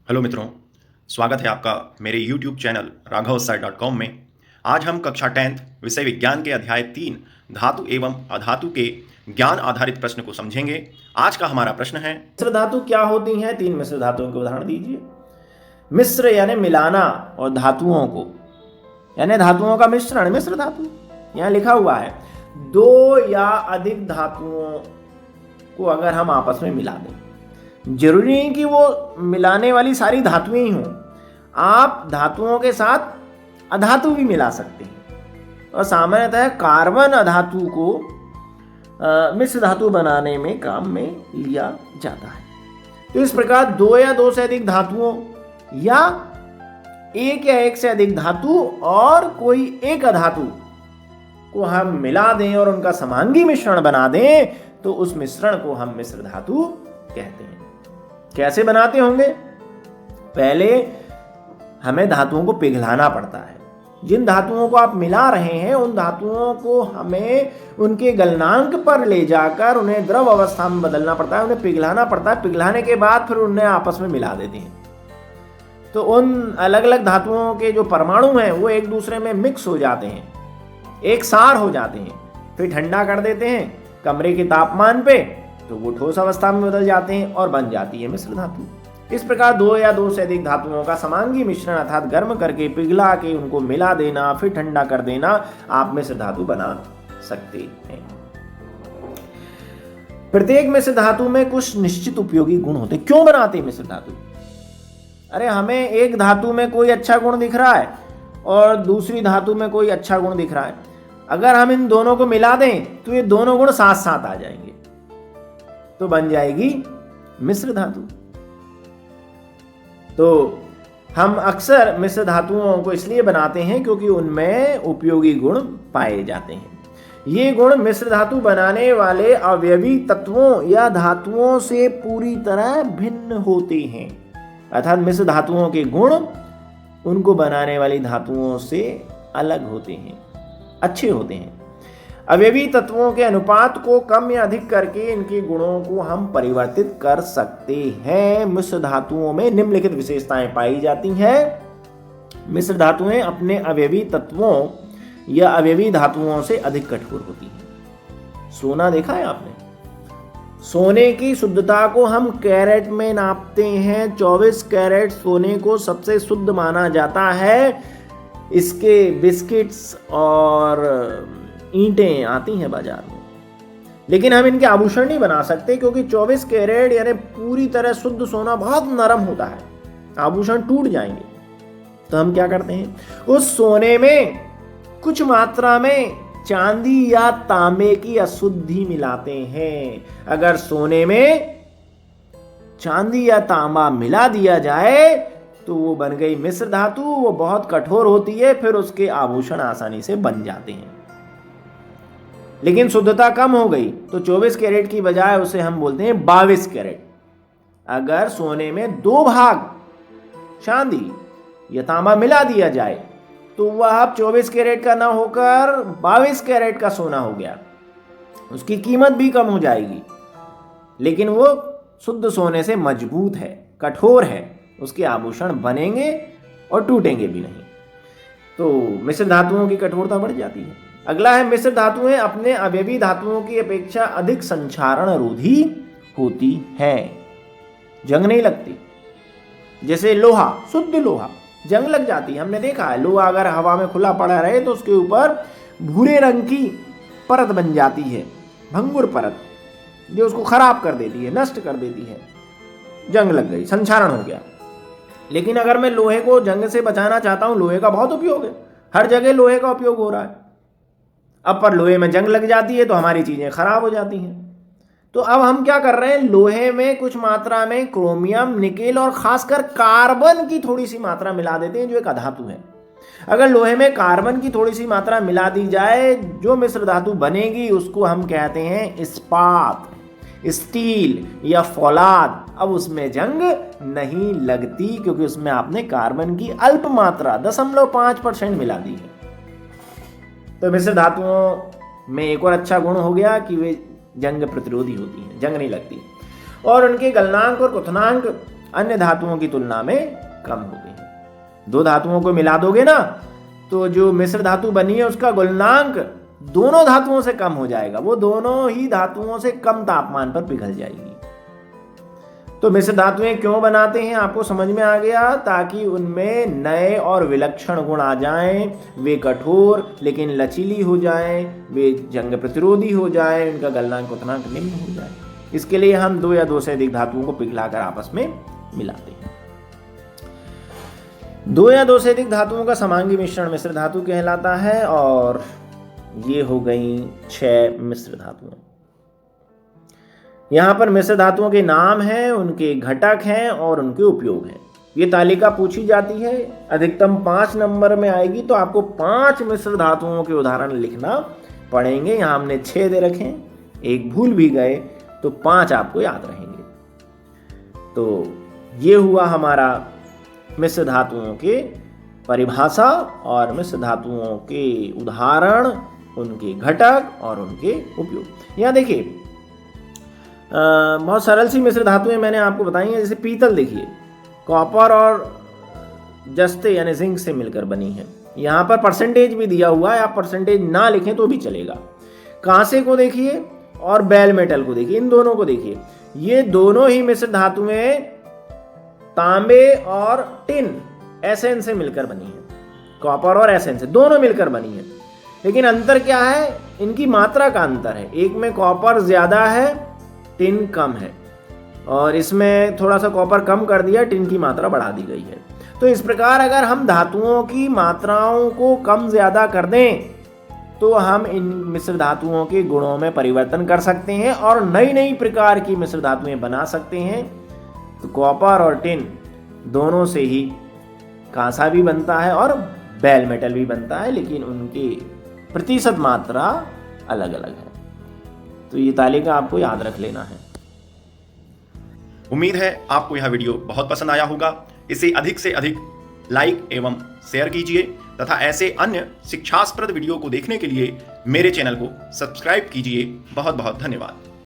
Hello मित्रों, स्वागत है आपका मेरे YouTube चैनल राघवसाई.com में। आज हम कक्षा 10th विषय विज्ञान के अध्याय 3 धातु एवं अधातु के ज्ञान आधारित प्रश्न को समझेंगे। आज का हमारा प्रश्न है, मिश्र धातु क्या होती हैं? 3 मिश्र धातुओं के उदाहरण दीजिए। मिश्र यानी मिलाना, और धातुओं को यानी धातुओं का मिश्रण मिश्र धातु। यहाँ लिखा हुआ है 2 या अधिक धातुओं को अगर हम आपस में मिला दें, जरूरी नहीं कि वो मिलाने वाली सारी धातुएं ही हों, आप धातुओं के साथ अधातु भी मिला सकते हैं। और सामान्यतः कार्बन अधातु को मिश्र धातु बनाने में काम में लिया जाता है। तो इस प्रकार 2 या 2 से अधिक धातुओं या 1 या 1 से अधिक धातु और कोई एक अधातु को हम मिला दें और उनका समांगी मिश्रण बना दें तो उस मिश्रण को हम मिश्र धातु कहते हैं। कैसे बनाते होंगे? पहले हमें धातुओं को पिघलाना पड़ता है। जिन धातुओं को आप मिला रहे हैं उन धातुओं को हमें उनके गलनांक पर ले जाकर उन्हें द्रव अवस्था में बदलना पड़ता है, उन्हें पिघलाना पड़ता है। पिघलाने के बाद फिर उन्हें आपस में मिला देते हैं। तो उन अलग अलग धातुओं के जो परमाणु हैं वो एक दूसरे में मिक्स हो जाते हैं, एक सार हो जाते हैं। फिर ठंडा कर देते हैं कमरे के तापमान पे, तो वो ठोस अवस्था में बदल जाते हैं और बन जाती है मिश्र धातु। इस प्रकार 2 या 2 से अधिक धातुओं का समांगी मिश्रण अर्थात गर्म करके पिघला के उनको मिला देना, फिर ठंडा कर देना, आप मिश्र धातु बना सकते हैं। प्रत्येक मिश्र धातु में कुछ निश्चित उपयोगी गुण होते हैं। क्यों बनाते हैं मिश्र धातु? अरे हमें एक धातु में कोई अच्छा गुण दिख रहा है और दूसरी धातु में कोई अच्छा गुण दिख रहा है, अगर हम इन दोनों को मिला दें तो ये दोनों गुण साथ साथ आ जाएंगे, तो बन जाएगी मिश्र धातु। तो हम अक्सर मिश्र धातुओं को इसलिए बनाते हैं क्योंकि उनमें उपयोगी गुण पाए जाते हैं। ये गुण मिश्र धातु बनाने वाले अवयवी तत्वों या धातुओं से पूरी तरह भिन्न होते हैं। अर्थात मिश्र धातुओं के गुण उनको बनाने वाली धातुओं से अलग होते हैं, अच्छे होते हैं। अवयवी तत्वों के अनुपात को कम या अधिक करके इनके गुणों को हम परिवर्तित कर सकते हैं। मिश्र धातुओं में निम्नलिखित विशेषताएं पाई जाती हैं। मिश्र धातुएं अपने अवयवी तत्वों या अवयवी धातुओं से अधिक कठोर होती हैं। सोना देखा है आपने? सोने की शुद्धता को हम कैरेट में नापते हैं। 24 कैरेट सोने को सबसे शुद्ध माना जाता है। इसके बिस्किट्स और ईंटें आती हैं बाजार में, लेकिन हम इनके आभूषण नहीं बना सकते क्योंकि 24 कैरेट यानी पूरी तरह शुद्ध सोना बहुत नरम होता है, आभूषण टूट जाएंगे। तो हम क्या करते हैं, उस सोने में कुछ मात्रा में चांदी या तांबे की अशुद्धि मिलाते हैं। अगर सोने में चांदी या तांबा मिला दिया जाए तो वो बन गई मिश्र धातु। वो बहुत कठोर होती है, फिर उसके आभूषण आसानी से बन जाते हैं। लेकिन शुद्धता कम हो गई तो 24 कैरेट की बजाय उसे हम बोलते हैं 22 कैरेट। अगर सोने में 2 भाग चांदी या तांबा मिला दिया जाए तो वह अब 24 कैरेट का ना होकर 22 कैरेट का सोना हो गया। उसकी कीमत भी कम हो जाएगी, लेकिन वो शुद्ध सोने से मजबूत है, कठोर है, उसके आभूषण बनेंगे और टूटेंगे भी नहीं। तो मिश्र धातुओं की कठोरता बढ़ जाती है। अगला है, मिश्र धातुएं अपने अवयवी धातुओं की अपेक्षा अधिक संक्षारण रोधी होती है, जंग नहीं लगती। जैसे लोहा, शुद्ध लोहा जंग लग जाती है, हमने देखा है। लोहा अगर हवा में खुला पड़ा रहे तो उसके ऊपर भूरे रंग की परत बन जाती है, भंगुर परत, जो उसको खराब कर देती है, नष्ट कर देती है। जंग लग गई, संक्षारण हो गया। लेकिन अगर मैं लोहे को जंग से बचाना चाहता हूं, लोहे का बहुत उपयोग है, हर जगह लोहे का उपयोग हो रहा है। अब पर लोहे में जंग लग जाती है तो हमारी चीजें खराब हो जाती हैं। तो अब हम क्या कर रहे हैं, लोहे में कुछ मात्रा में क्रोमियम, निकेल और खासकर कार्बन की थोड़ी सी मात्रा मिला देते हैं, जो एक अधातु है। अगर लोहे में कार्बन की थोड़ी सी मात्रा मिला दी जाए, जो मिश्र धातु बनेगी उसको हम कहते हैं इस्पात, स्टील या फौलाद। अब उसमें जंग नहीं लगती क्योंकि उसमें आपने कार्बन की अल्प मात्रा 0.5% मिला दी है। तो मिश्र धातुओं में एक और अच्छा गुण हो गया कि वे जंग प्रतिरोधी होती हैं, जंग नहीं लगती। और उनके गलनांक और क्वथनांक अन्य धातुओं की तुलना में कम होते हैं। दो धातुओं को मिला दोगे ना तो जो मिश्र धातु बनी है उसका गलनांक दोनों धातुओं से कम हो जाएगा, वो दोनों ही धातुओं से कम तापमान पर पिघल जाएगी। तो मिश्र धातुएं क्यों बनाते हैं आपको समझ में आ गया, ताकि उनमें नए और विलक्षण गुण आ जाएं, वे कठोर लेकिन लचीली हो जाएं, वे जंग प्रतिरोधी हो जाएं, उनका गलनांक उतना निम्न हो जाए। इसके लिए हम दो या दो से अधिक धातुओं को पिघलाकर आपस में मिलाते हैं। दो या दो से अधिक धातुओं का समांगी मिश्रण मिश्र धातु कहलाता है। और ये हो गई 6 मिश्र धातुएं। यहां पर मिश्र धातुओं के नाम हैं, उनके घटक हैं और उनके उपयोग हैं। ये तालिका पूछी जाती है, अधिकतम 5 नंबर में आएगी, तो आपको 5 मिश्र धातुओं के उदाहरण लिखना पड़ेंगे। यहां हमने 6 दे रखे, एक भूल भी गए तो 5 आपको याद रहेंगे। तो ये हुआ हमारा मिश्र धातुओं के परिभाषा और मिश्र धातुओं के उदाहरण, उनके घटक और उनके उपयोग। यहाँ देखिए बहुत सरल सी मिश्र धातुएं मैंने आपको बताई हैं। जैसे पीतल देखिए, कॉपर और जस्ते यानी जिंक से मिलकर बनी है। यहाँ पर परसेंटेज भी दिया हुआ है, आप परसेंटेज ना लिखें तो भी चलेगा। कांसे को देखिए और बेल मेटल को देखिए, इन दोनों को देखिए, ये दोनों ही मिश्र धातुएं तांबे और टिन एसएन से मिलकर बनी है। कॉपर और एसएन से दोनों मिलकर बनी है, लेकिन अंतर क्या है, इनकी मात्रा का अंतर है। एक में कॉपर ज्यादा है, टिन कम है, और इसमें थोड़ा सा कॉपर कम कर दिया, टिन की मात्रा बढ़ा दी गई है। तो इस प्रकार अगर हम धातुओं की मात्राओं को कम ज्यादा कर दें तो हम इन मिश्र धातुओं के गुणों में परिवर्तन कर सकते हैं और नई नई प्रकार की मिश्र धातुएं बना सकते हैं। तो कॉपर और टिन दोनों से ही कांसा भी बनता है और बेल मेटल भी बनता है, लेकिन उनकी प्रतिशत मात्रा अलग अलग है। तो ये तालिका आपको याद रख लेना है। उम्मीद है आपको यह वीडियो बहुत पसंद आया होगा। इसे अधिक से अधिक लाइक एवं शेयर कीजिए तथा ऐसे अन्य शिक्षास्प्रद वीडियो को देखने के लिए मेरे चैनल को सब्सक्राइब कीजिए। बहुत बहुत धन्यवाद।